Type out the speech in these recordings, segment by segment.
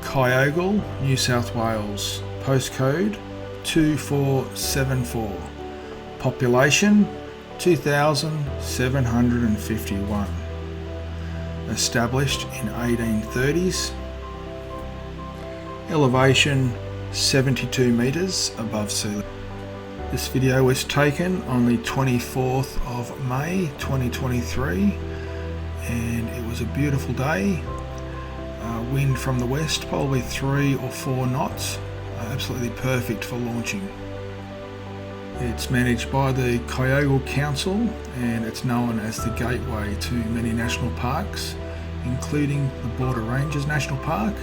Kyogle, New South Wales, postcode 2474, population 2,751, established in 1830s, elevation 72 metres above sea level. This video was taken on the 24th of May 2023 and it was a beautiful day. Wind from the west, probably 3 or 4 knots, absolutely perfect for launching. It's managed by the Kyogle Council and it's known as the gateway to many national parks, including the Border Ranges National Park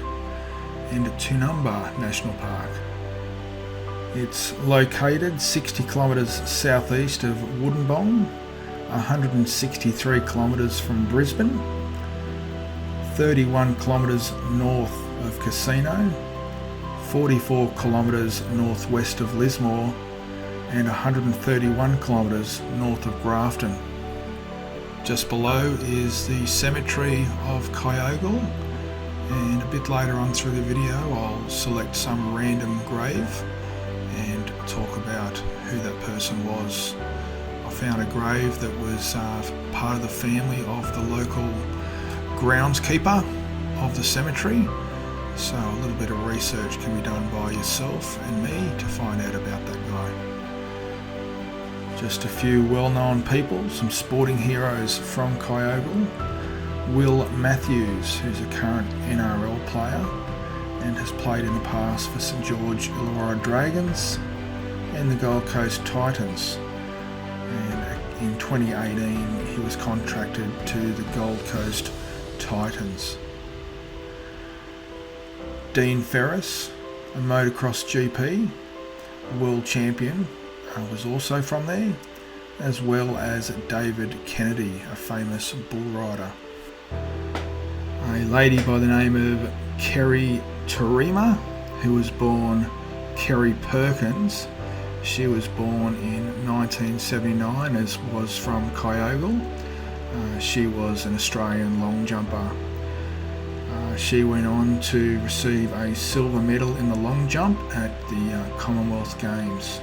and Tunumba National Park. It's located 60 kilometres southeast of Wollongong, 163 kilometres from Brisbane, 31 kilometres north of Casino, 44 kilometres northwest of Lismore, and 131 kilometres north of Grafton. Just below is the cemetery of Kyogle, and a bit later on through the video I'll select some random grave and talk about who that person was. I found a grave that was part of the family of the local groundskeeper of the cemetery, so a little bit of research can be done by yourself and me to find out about that guy. Just a few well-known people, some sporting heroes from Kyogle. Will Matthews, who's a current NRL player and has played in the past for St George Illawarra Dragons and the Gold Coast Titans. And in 2018 he was contracted to the Gold Coast Titans. Dean Ferris, a motocross GP, world champion, was also from there, as well as David Kennedy, a famous bull rider. A lady by the name of Kerry Tarima, who was born Kerry Perkins. She was born in 1979, as was from Kyogle. She was an Australian long jumper. She went on to receive a silver medal in the long jump at the Commonwealth Games.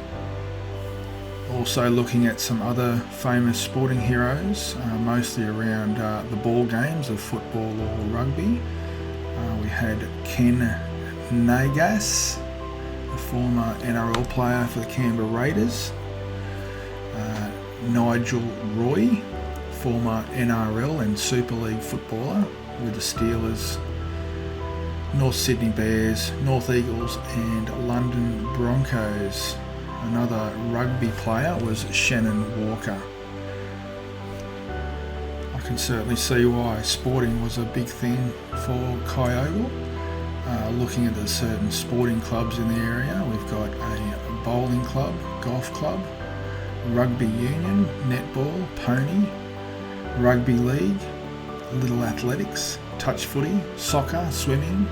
Also looking at some other famous sporting heroes, mostly around the ball games of football or rugby. We had Ken Nagas, a former NRL player for the Canberra Raiders. Nigel Roy, former NRL and Super League footballer with the Steelers, North Sydney Bears, North Eagles and London Broncos. Another rugby player was Shannon Walker. I can certainly see why sporting was a big thing for Kyogle. Looking at the certain sporting clubs in the area, we've got a bowling club, golf club, rugby union, netball, pony, rugby league, little athletics, touch footy, soccer, swimming,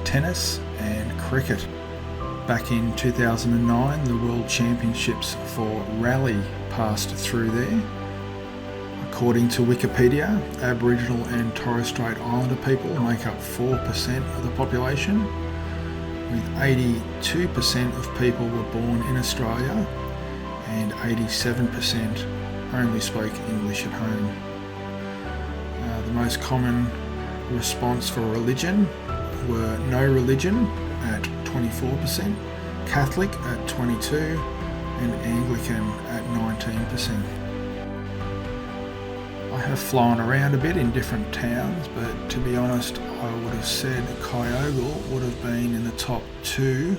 tennis and cricket. Back in 2009 the World Championships for Rally passed through there. According to Wikipedia, Aboriginal and Torres Strait Islander people make up 4% of the population, with 82% of people were born in Australia and 87% only spoke English at home. The most common response for religion were no religion at 24%, Catholic at 22% and Anglican at 19%. I have flown around a bit in different towns, but to be honest I would have said Kyogle would have been in the top 2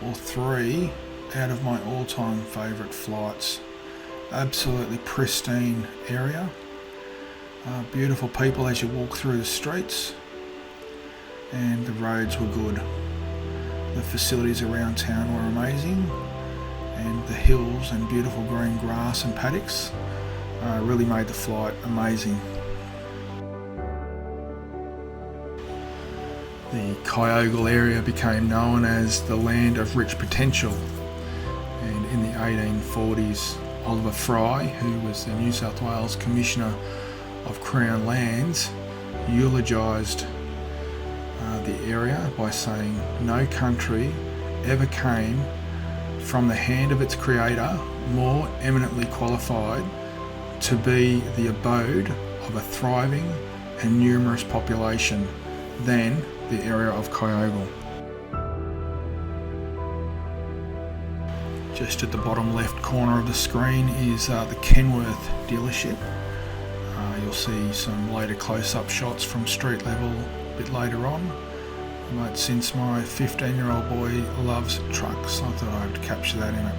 or 3 out of my all-time favourite flights. Absolutely pristine area, beautiful people as you walk through the streets, and the roads were good. The facilities around town were amazing, and the hills and beautiful green grass and paddocks really made the flight amazing. The Kyogle area became known as the land of rich potential, and in the 1840s Oliver Fry, who was the New South Wales Commissioner of Crown Lands, eulogised the area by saying no country ever came from the hand of its creator more eminently qualified to be the abode of a thriving and numerous population than the area of Kyogle. Just at the bottom left corner of the screen is the Kenworth dealership. You'll see some later close-up shots from street level a bit later on. But since my 15-year-old boy loves trucks, I thought I'd capture that in it.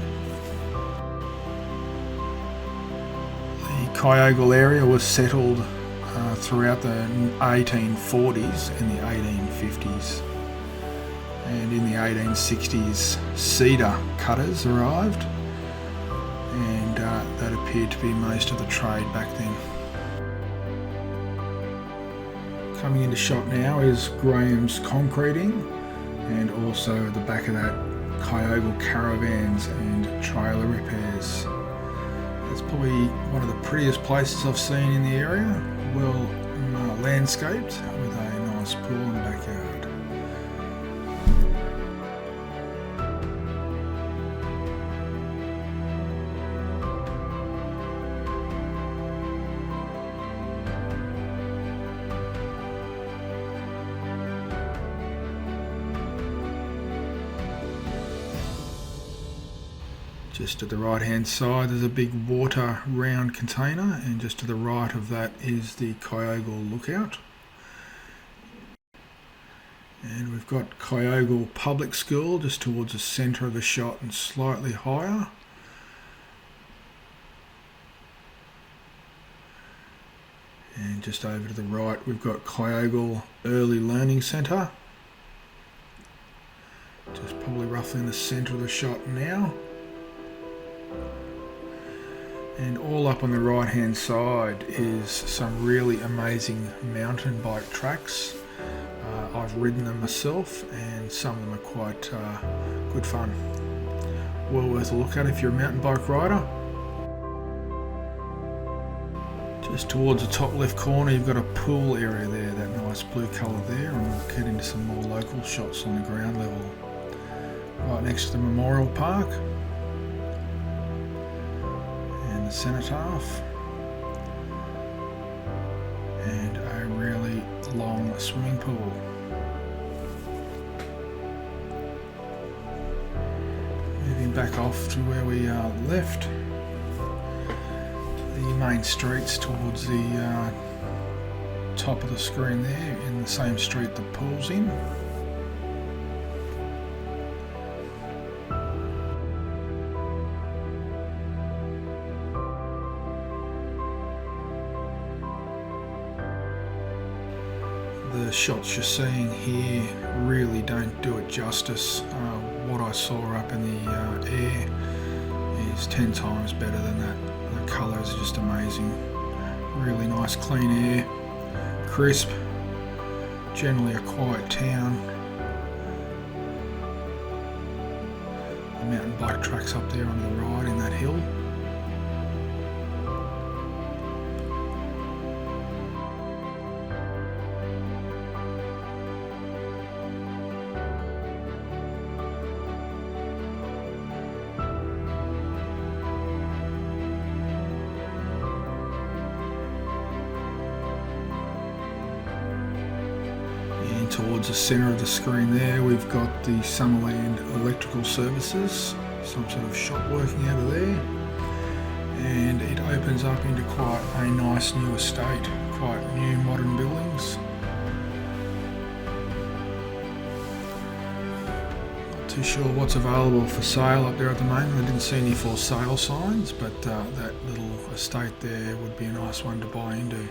The Kyogle area was settled throughout the 1840s and the 1850s. And in the 1860s, cedar cutters arrived, and that appeared to be most of the trade back then. Coming into shot now is Graham's concreting, and also at the back of that, Kyogle caravans and trailer repairs. It's probably one of the prettiest places I've seen in the area, well landscaped with a nice pool in the backyard. Just to the right hand side there's a big water round container, and just to the right of that is the Kyogle lookout. And we've got Kyogle Public School just towards the centre of the shot and slightly higher. And just over to the right we've got Kyogle Early Learning Centre. Just probably roughly in the centre of the shot now. And all up on the right hand side is some really amazing mountain bike tracks. I've ridden them myself, and some of them are quite good fun. Well worth a look at if you're a mountain bike rider. Just towards the top left corner you've got a pool area there, that nice blue colour there, and we'll get into some more local shots on the ground level. Right next to the Memorial Park. The cenotaph, and a really long swimming pool. Moving back off to where we left, the main streets towards the top of the screen there, in the same street the pool's in. The shots you're seeing here really don't do it justice. What I saw up in the air is 10 times better than that. The colours are just amazing. Really nice clean air, crisp, generally a quiet town. The mountain bike track's up there on the right in that hill. Towards the centre of the screen there we've got the Summerland Electrical Services, some sort of shop working out of there, and it opens up into quite a nice new estate, quite new modern buildings. Not too sure what's available for sale up there at the moment. I didn't see any for sale signs, but that little estate there would be a nice one to buy into.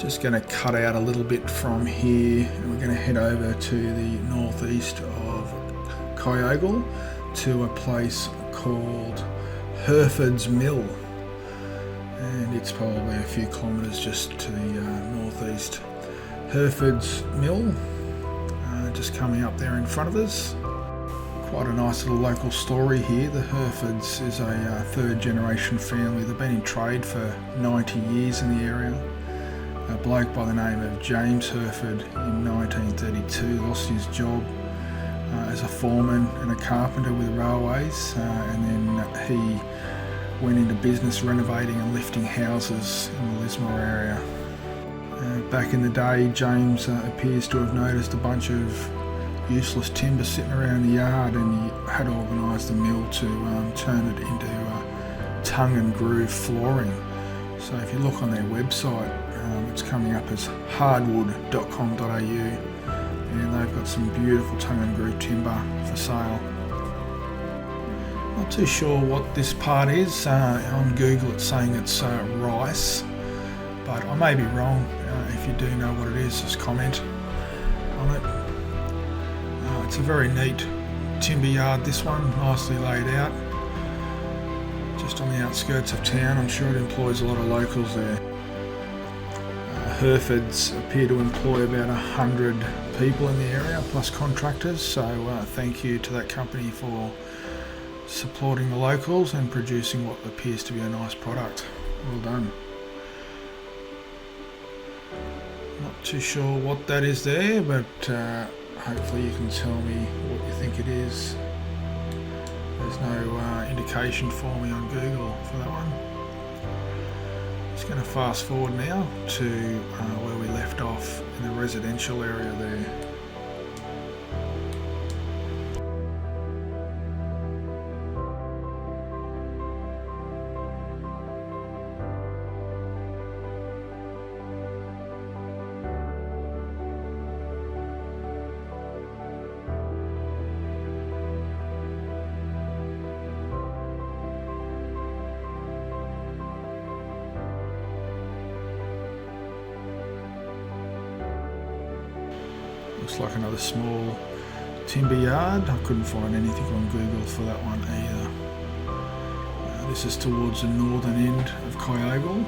Just going to cut out a little bit from here, and we're going to head over to the northeast of Kyogle to a place called Hereford's Mill, and it's probably a few kilometres just to the northeast. Hereford's Mill, just coming up there in front of us. Quite a nice little local story here. The Herefords is a third generation family. They've been in trade for 90 years in the area. A bloke by the name of James Hereford in 1932 lost his job as a foreman and a carpenter with railways, and then he went into business renovating and lifting houses in the Lismore area. Back in the day, James appears to have noticed a bunch of useless timber sitting around the yard, and he had organised the mill to turn it into tongue and groove flooring. So if you look on their website, it's coming up as hardwood.com.au, and they've got some beautiful tongue and groove timber for sale. Not too sure what this part is. On Google it's saying it's rice, but I may be wrong. If you do know what it is, just comment on it. It's a very neat timber yard, this one, nicely laid out. Just on the outskirts of town. I'm sure it employs a lot of locals there. Herefords appear to employ about 100 people in the area, plus contractors, so thank you to that company for supporting the locals and producing what appears to be a nice product. Well done. Not too sure what that is there, but hopefully you can tell me what you think it is. There's no indication for me on Google for that one. Just going to fast forward now to where we left off in the residential area there. Looks like another small timber yard. I couldn't find anything on Google for that one either. This is towards the northern end of Kyogle.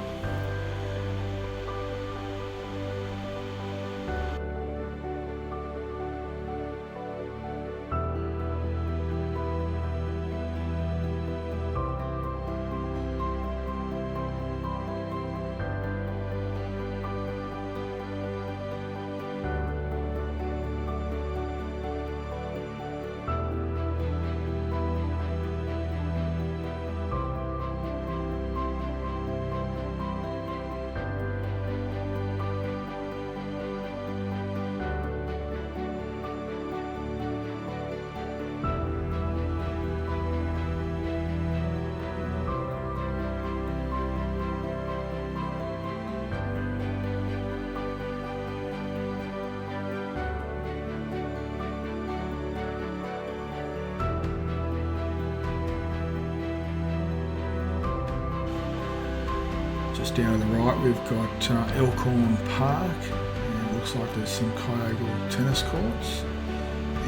Just down to the right we've got Elkhorn Park, and it looks like there's some Kyogle tennis courts,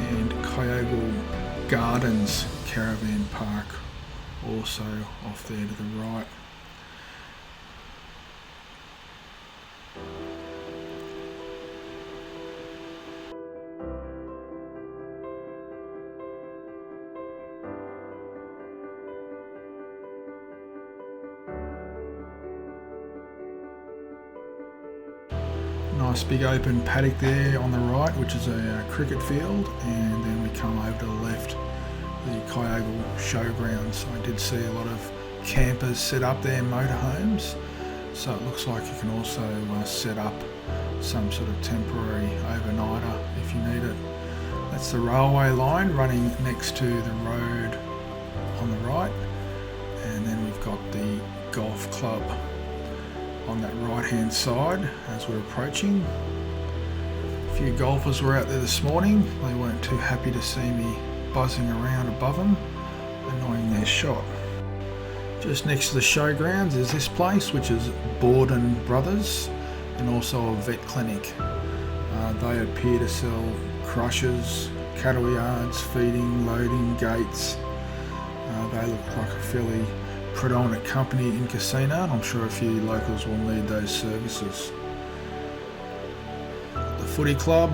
and Kyogle Gardens Caravan Park also off there to the right. Nice big open paddock there on the right, which is a cricket field, and then we come over to the left, the Kyogle Showgrounds. I did see a lot of campers set up there, motorhomes, so it looks like you can also set up some sort of temporary overnighter if you need it. That's the railway line running next to the road on the right, and then we've got the golf club on that right hand side as we're approaching. A few golfers were out there this morning. They weren't too happy to see me buzzing around above them, annoying their shot. Just next to the showgrounds is this place, which is Borden Brothers, and also a vet clinic. They appear to sell crushers, cattle yards, feeding, loading, gates. They look like a fairly predominant company in Casino, and I'm sure a few locals will need those services. The footy club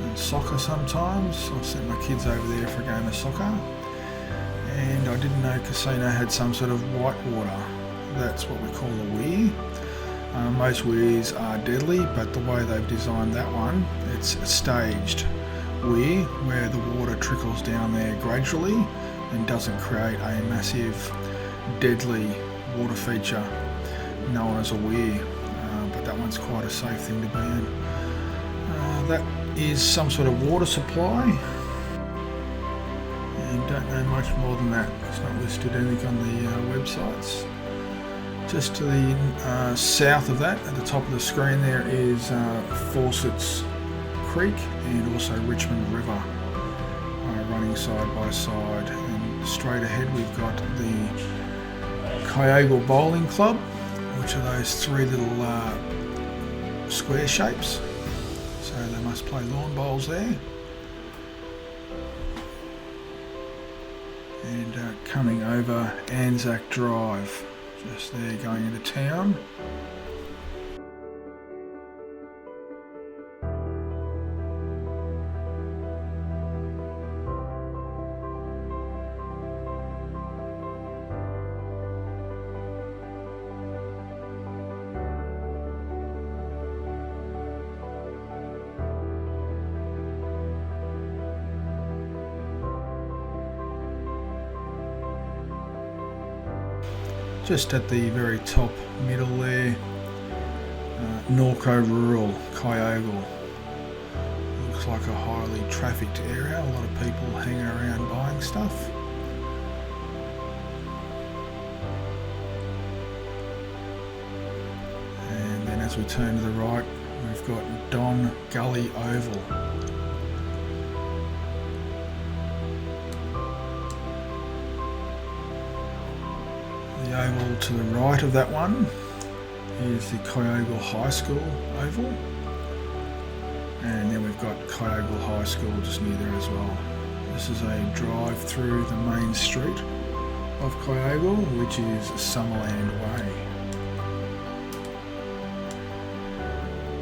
and soccer sometimes. I've sent my kids over there for a game of soccer, and I didn't know Casino had some sort of whitewater. That's what we call a weir. Most weirs are deadly, but the way they've designed that one, it's a staged weir where the water trickles down there gradually and doesn't create a massive deadly water feature known as a weir, but that one's quite a safe thing to be in. That is some sort of water supply, and don't know much more than that. It's not listed anything on the websites. Just to the south of that, at the top of the screen, there is Fawcett's Creek and also Richmond River running side by side. And straight ahead we've got the Kyogle Bowling Club, which are those three little square shapes. So they must play lawn bowls there. And coming over Anzac Drive. Just there going into town. Just at the very top middle there, Norco Rural, Kyogle. Looks like a highly trafficked area, a lot of people hanging around buying stuff. And then as we turn to the right, we've got Don Gully Oval. The oval to the right of that one is the Kyogle High School oval, and then we've got Kyogle High School just near there as well. This is a drive through the main street of Kyogle, which is Summerland Way.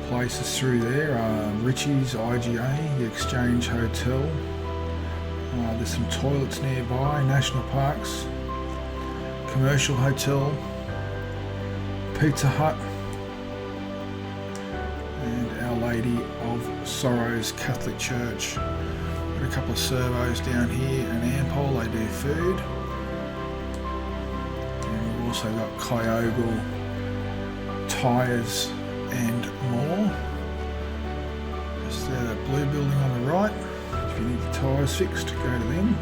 Places through there are Richie's, IGA, the Exchange Hotel, there's some toilets nearby, national parks, commercial hotel, Pizza Hut, and Our Lady of Sorrows Catholic Church. Got a couple of servos down here, and Ampol, they do food. And we've also got Kyogle tyres and more. Just there, that blue building on the right. If you need the tyres fixed, go to them.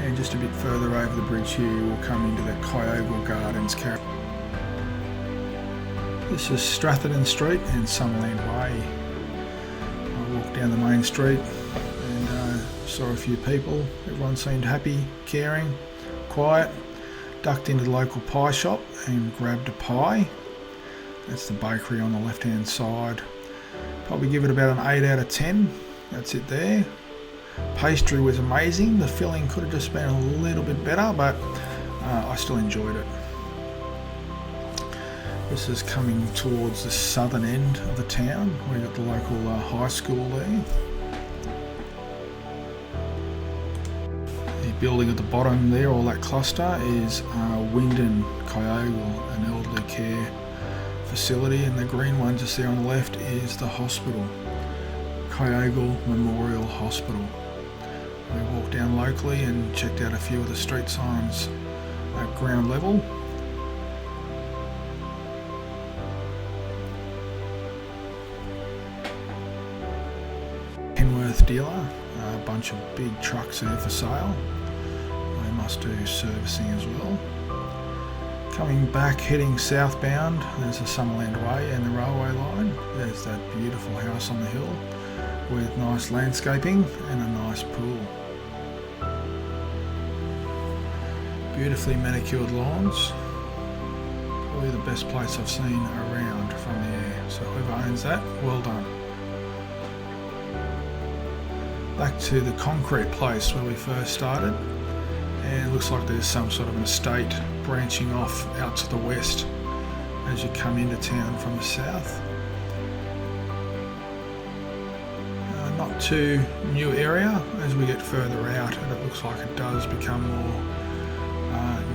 And just a bit further over the bridge here, we'll come into the Kyogle Gardens carry. This is Stratherton Street and Summerland Way. I walked down the main street and saw a few people. Everyone seemed happy, caring, quiet. Ducked into the local pie shop and grabbed a pie. That's the bakery on the left hand side. Probably give it about an 8 out of 10. That's it there. Pastry was amazing. The filling could have just been a little bit better, but I still enjoyed it. This is coming towards the southern end of the town. We've got the local high school there. The building at the bottom there, all that cluster, is Wyndon Kyogle, an elderly care facility, and the green one just there on the left is the hospital, Kyogle Memorial Hospital. We walked down locally and checked out a few of the street signs at ground level. Kenworth dealer, a bunch of big trucks there for sale. They must do servicing as well. Coming back, heading southbound, there's the Summerland Way and the railway line. There's that beautiful house on the hill with nice landscaping and a nice pool. Beautifully manicured lawns. Probably the best place I've seen around from the air. So whoever owns that, well done. Back to the concrete place where we first started, and it looks like there's some sort of an estate branching off out to the west as you come into town from the south. Not too new area. As we get further out, and it looks like it does become more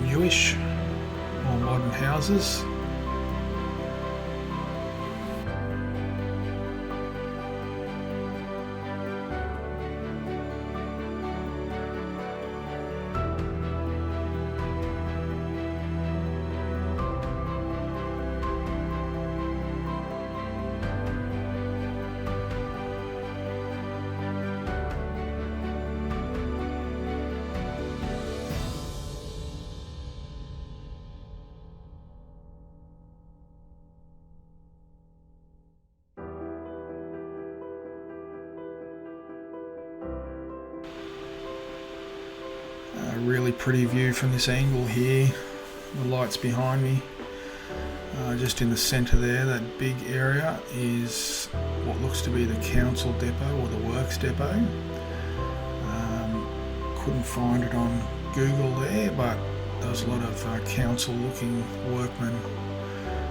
newish, more modern houses. Really pretty view from this angle here. The lights behind me. Just in the centre there, that big area is what looks to be the council depot or the works depot. Couldn't find it on Google there, but there's a lot of council looking workmen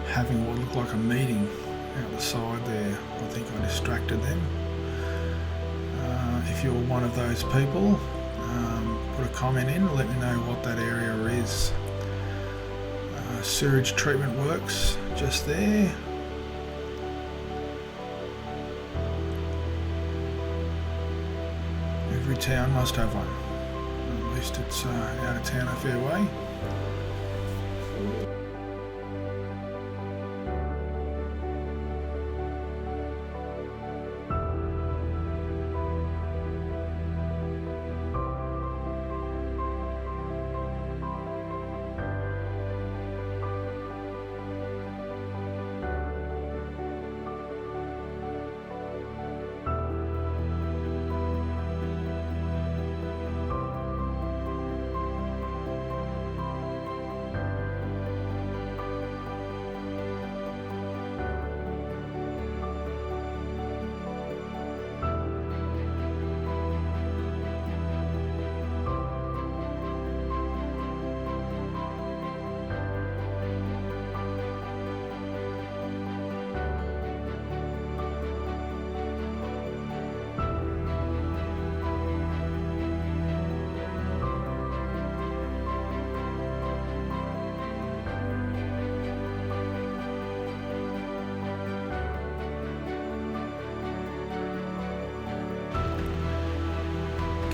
having what looked like a meeting out the side there. I think I distracted them. If you're one of those people, put a comment in, let me know what that area is. Sewage treatment works just there. Every town must have one. At least it's out of town a fair way.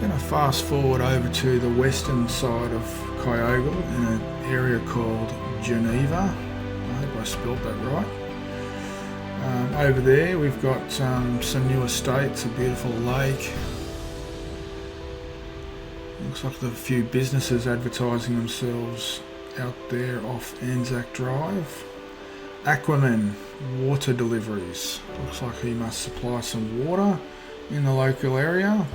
Going to fast forward over to the western side of Kyogle in an area called Geneva. I hope I spelled that right. Over there we've got some new estates, a beautiful lake. Looks like there's a few businesses advertising themselves out there off Anzac Drive. Aquaman water deliveries. Looks like he must supply some water in the local area.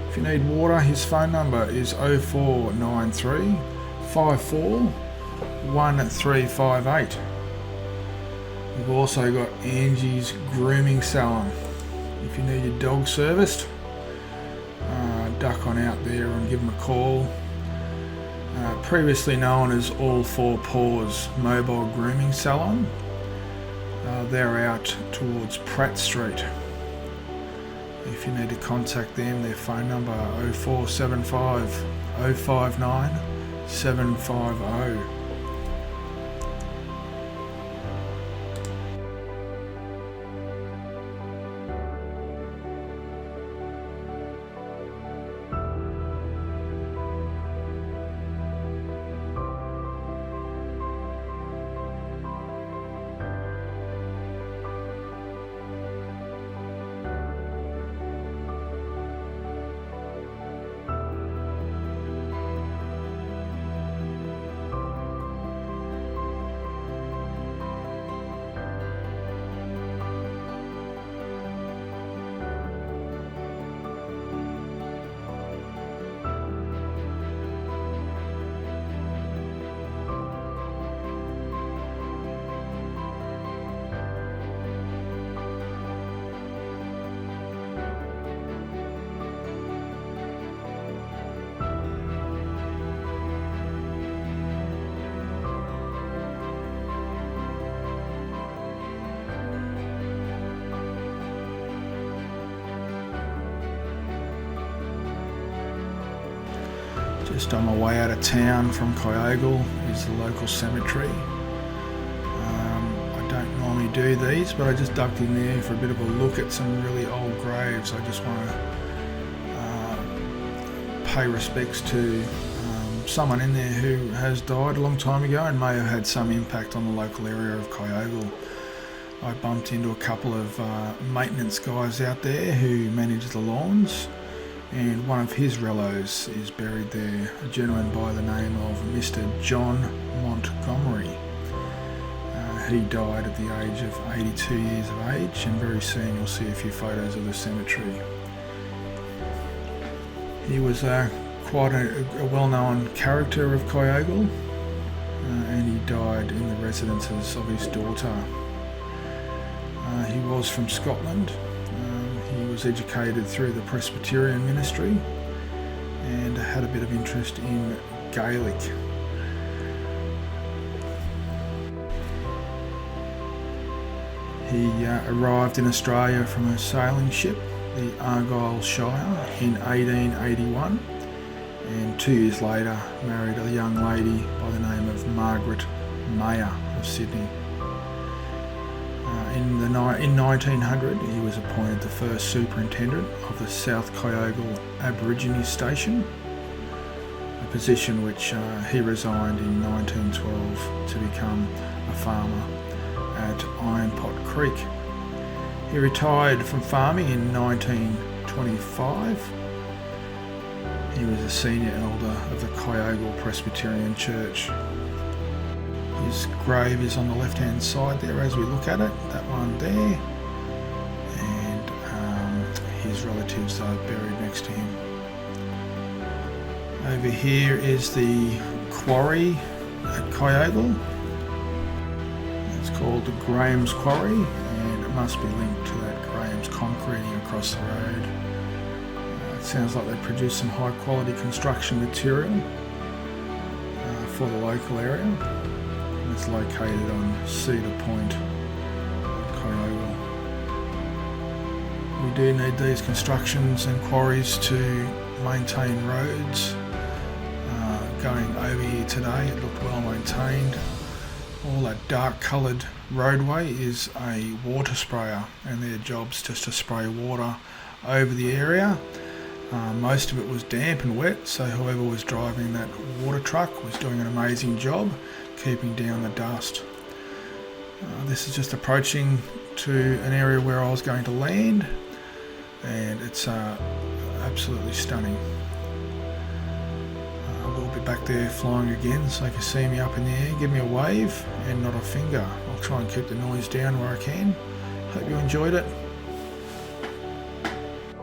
If you need water, his phone number is 0493 54 1358. We've also got Angie's Grooming Salon. If you need your dog serviced, duck on out there and give them a call. Previously known as All Four Paws Mobile Grooming Salon. They're out towards Pratt Street. If you need to contact them, their phone number 0475 059 750. Just on my way out of town from Kyogle is the local cemetery. I don't normally do these, but I just ducked in there for a bit of a look at some really old graves. I just want to pay respects to someone in there who has died a long time ago and may have had some impact on the local area of Kyogle. I bumped into a couple of maintenance guys out there who manage the lawns, and one of his relos is buried there, a gentleman by the name of Mr. John Montgomery. He died at the age of 82 years of age, and very soon you'll see a few photos of the cemetery. He was quite a well-known character of Kyogle, and he died in the residences of his daughter. He was from Scotland. He was educated through the Presbyterian ministry and had a bit of interest in Gaelic. He arrived in Australia from a sailing ship, the Argyll Shire, in 1881, and 2 years later married a young lady by the name of Margaret Mayer of Sydney. In 1900 he was appointed the first superintendent of the South Kyogle Aborigines Station, a position which he resigned in 1912 to become a farmer at Ironpot Creek. He retired from farming in 1925. He was a senior elder of the Kyogle Presbyterian Church. His grave is on the left hand side there as we look at it, that one there, and his relatives are buried next to him. Over here is the quarry at Kyogle. It's called the Graham's Quarry, and it must be linked to that Graham's concreting across the road. It sounds like they produce some high quality construction material for the local area. It's located on Cedar Point, Kyogle. We do need these constructions and quarries to maintain roads. Going over here today, it looked well maintained. All that dark coloured roadway is a water sprayer, and their job's just to spray water over the area. Most of it was damp and wet, so whoever was driving that water truck was doing an amazing job keeping down the dust. This is just approaching to an area where I was going to land, and it's absolutely stunning. We'll be back there flying again, so if you see me up in the air, give me a wave and not a finger. I'll try and keep the noise down where I can. Hope you enjoyed it.